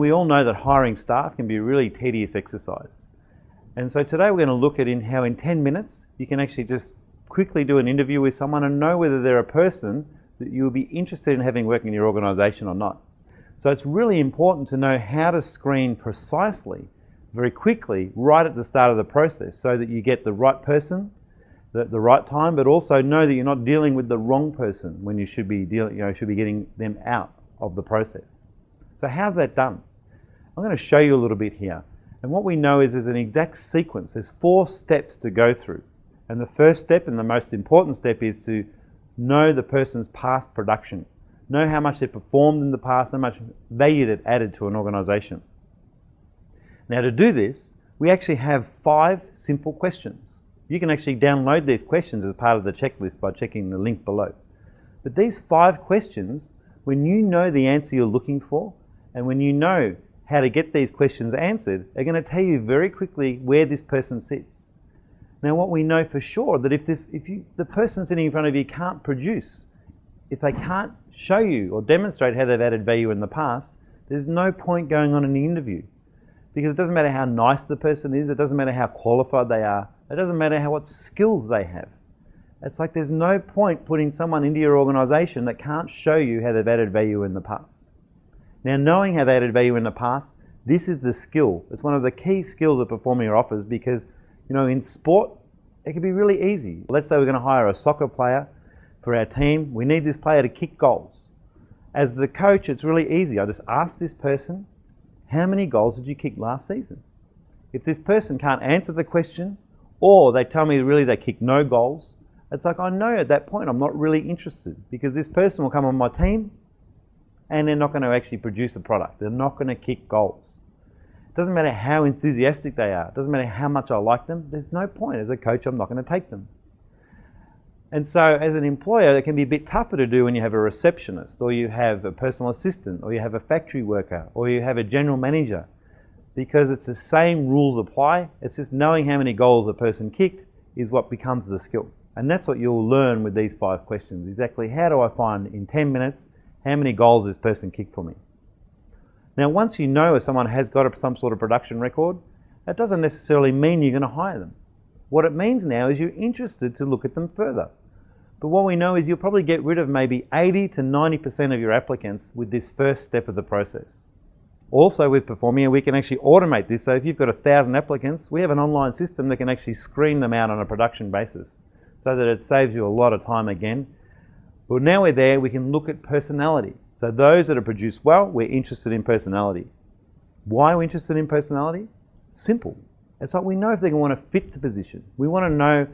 We all know that hiring staff can be a really tedious exercise. And so today we're going to look at how in 10 minutes you can actually just quickly do an interview with someone and know whether they're a person that you'll be interested in having working in your organisation or not. So it's really important to know how to screen precisely, very quickly, right at the start of the process so that you get the right person at the right time, but also know that you're not dealing with the wrong person when you should be getting them out of the process. So how's that done? I'm going to show you a little bit here. And what we know is there's an exact sequence. There's 4 steps to go through. And the first step and the most important step is to know the person's past production. Know how much they performed in the past, how much value they've added to an organisation. Now to do this, we actually have 5 simple questions. You can actually download these questions as part of the checklist by checking the link below. But these 5 questions, when you know the answer you're looking for, and when you know how to get these questions answered, are going to tell you very quickly where this person sits. Now what we know for sure, that if the person sitting in front of you can't produce, if they can't show you or demonstrate how they've added value in the past, there's no point going on in the interview. Because it doesn't matter how nice the person is, it doesn't matter how qualified they are, it doesn't matter what skills they have. It's like there's no point putting someone into your organisation that can't show you how they've added value in the past. Now knowing how they added value in the past, this is the skill. It's one of the key skills that Performia offers because, in sport, it can be really easy. Let's say we're going to hire a soccer player for our team. We need this player to kick goals. As the coach, it's really easy. I just ask this person, how many goals did you kick last season? If this person can't answer the question, or they tell me really they kicked no goals, it's like I know at that point I'm not really interested because this person will come on my team and they're not going to actually produce a product. They're not going to kick goals. It doesn't matter how enthusiastic they are. It doesn't matter how much I like them. There's no point. As a coach, I'm not going to take them. And so as an employer, it can be a bit tougher to do when you have a receptionist, or you have a personal assistant, or you have a factory worker, or you have a general manager, because it's the same rules apply. It's just knowing how many goals a person kicked is what becomes the skill. And that's what you'll learn with these 5 questions. Exactly how do I find in 10 minutes how many goals this person kicked for me? Now once you know if someone has got some sort of production record, that doesn't necessarily mean you're going to hire them. What it means now is you're interested to look at them further. But what we know is you'll probably get rid of maybe 80 to 90% of your applicants with this first step of the process. Also with Performia, we can actually automate this. So if you've got 1,000 applicants, we have an online system that can actually screen them out on a production basis so that it saves you a lot of time again. But now we're there, we can look at personality. So those that are produced well, we're interested in personality. Why are we interested in personality? Simple. It's like we know if they're going to want to fit the position. We want to know,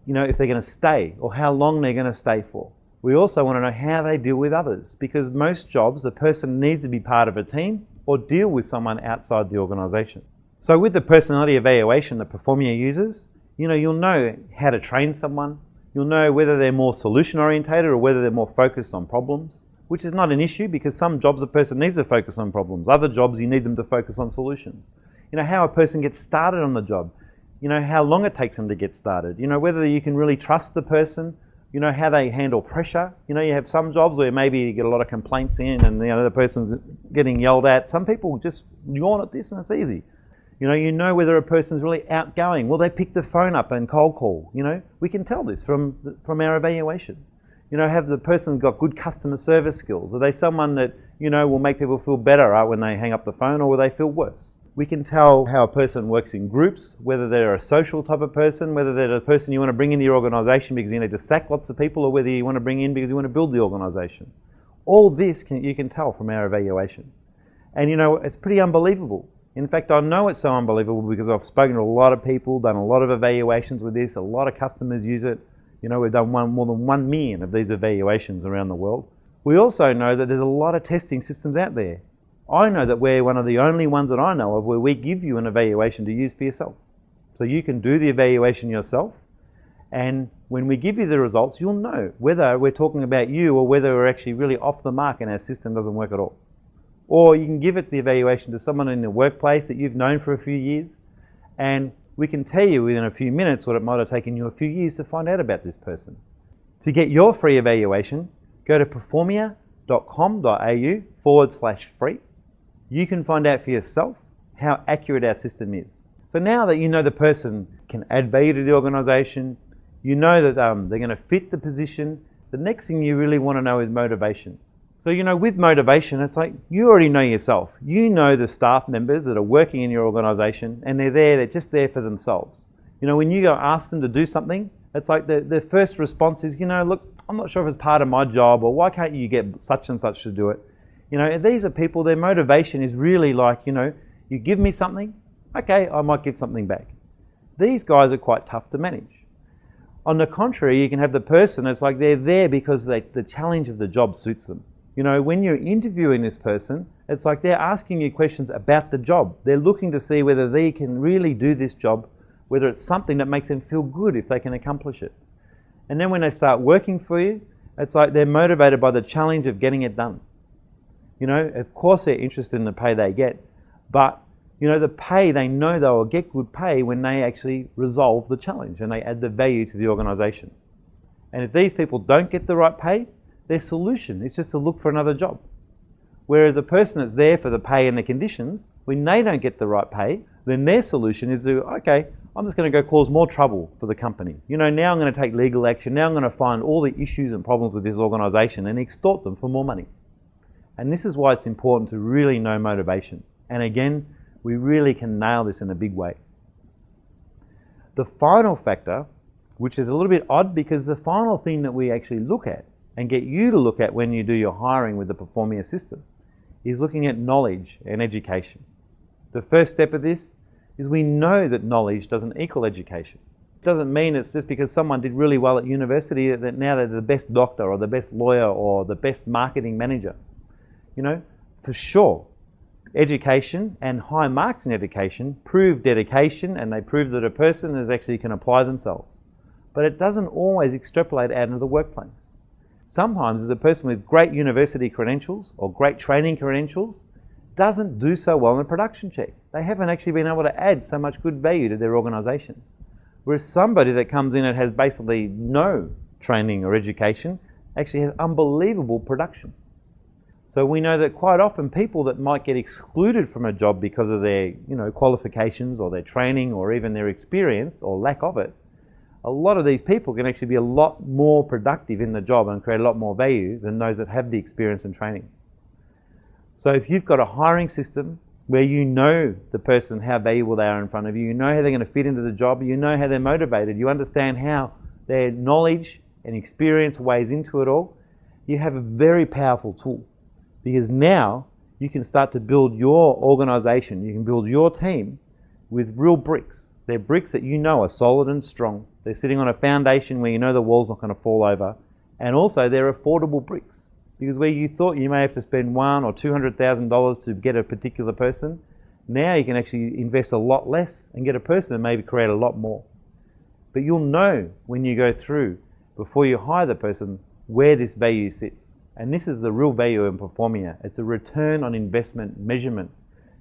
if they're going to stay or how long they're going to stay for. We also want to know how they deal with others because most jobs, the person needs to be part of a team or deal with someone outside the organisation. So with the personality evaluation that Performia uses, you'll know how to train someone. You'll know whether they're more solution orientated or whether they're more focused on problems, which is not an issue because some jobs a person needs to focus on problems. Other jobs you need them to focus on solutions. How a person gets started on the job. How long it takes them to get started. Whether you can really trust the person. How they handle pressure. You have some jobs where maybe you get a lot of complaints in and the person's getting yelled at. Some people just yawn at this and it's easy. You know whether a person's really outgoing. Will they pick the phone up and cold call? We can tell this from our evaluation. Have the person got good customer service skills? Are they someone that, will make people feel better when they hang up the phone, or will they feel worse? We can tell how a person works in groups, whether they're a social type of person, whether they're a person you want to bring into your organisation because you need to sack lots of people, or whether you want to bring in because you want to build the organisation. All this you can tell from our evaluation. And it's pretty unbelievable. In fact, I know it's so unbelievable because I've spoken to a lot of people, done a lot of evaluations with this, a lot of customers use it. We've done more than 1 million of these evaluations around the world. We also know that there's a lot of testing systems out there. I know that we're one of the only ones that I know of where we give you an evaluation to use for yourself. So you can do the evaluation yourself, and when we give you the results, you'll know whether we're talking about you or whether we're actually really off the mark and our system doesn't work at all. Or you can give it the evaluation to someone in the workplace that you've known for a few years, and we can tell you within a few minutes what it might have taken you a few years to find out about this person. To get your free evaluation, go to performia.com.au/free. you can find out for yourself how accurate our system is. So now that you know the person can add value to the organisation, you know that they're going to fit the position, the next thing you really want to know is motivation. So, you know, with motivation, it's like you already know yourself. You know the staff members that are working in your organisation, and they're just there for themselves. You know, when you go ask them to do something, it's like their first response is, you know, look, I'm not sure if it's part of my job, or why can't you get such and such to do it? You know, these are people, their motivation is really like, you know, you give me something, okay, I might give something back. These guys are quite tough to manage. On the contrary, you can have the person, it's like they're there because the challenge of the job suits them. You know, when you're interviewing this person, it's like they're asking you questions about the job. They're looking to see whether they can really do this job, whether it's something that makes them feel good if they can accomplish it. And then when they start working for you, it's like they're motivated by the challenge of getting it done. You know, of course they're interested in the pay they get, but you know, the pay, they know they will get good pay when they actually resolve the challenge and they add the value to the organisation. And if these people don't get the right pay, their solution is just to look for another job. Whereas the person that's there for the pay and the conditions, when they don't get the right pay, then their solution is to, okay, I'm just going to go cause more trouble for the company. You know, now I'm going to take legal action. Now I'm going to find all the issues and problems with this organisation and extort them for more money. And this is why it's important to really know motivation. And again, we really can nail this in a big way. The final factor, which is a little bit odd because the final thing that we actually look at and get you to look at when you do your hiring with the Performia system is looking at knowledge and education. The first step of this is we know that knowledge doesn't equal education. It doesn't mean it's just because someone did really well at university that now they're the best doctor or the best lawyer or the best marketing manager. You know, for sure, education and high marks in education prove dedication and they prove that a person is actually can apply themselves. But it doesn't always extrapolate out into the workplace. Sometimes a person with great university credentials or great training credentials doesn't do so well in a production check. They haven't actually been able to add so much good value to their organisations. Whereas somebody that comes in and has basically no training or education actually has unbelievable production. So we know that quite often people that might get excluded from a job because of their, you know, qualifications or their training or even their experience or lack of it, a lot of these people can actually be a lot more productive in the job and create a lot more value than those that have the experience and training. So if you've got a hiring system where you know the person, how valuable they are in front of you, you know how they're going to fit into the job, you know how they're motivated, you understand how their knowledge and experience weighs into it all, you have a very powerful tool. Because now you can start to build your organisation, you can build your team with real bricks. They're bricks that you know are solid and strong. They're sitting on a foundation where you know the wall's not going to fall over. And also they're affordable bricks. Because where you thought you may have to spend $100,000 or $200,000 to get a particular person, now you can actually invest a lot less and get a person and maybe create a lot more. But you'll know when you go through, before you hire the person, where this value sits. And this is the real value in Performia. It's a return on investment measurement.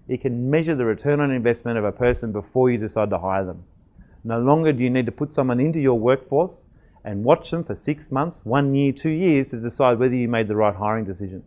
You can measure the return on investment of a person before you decide to hire them. No longer do you need to put someone into your workforce and watch them for 6 months, 1 year, 2 years to decide whether you made the right hiring decision.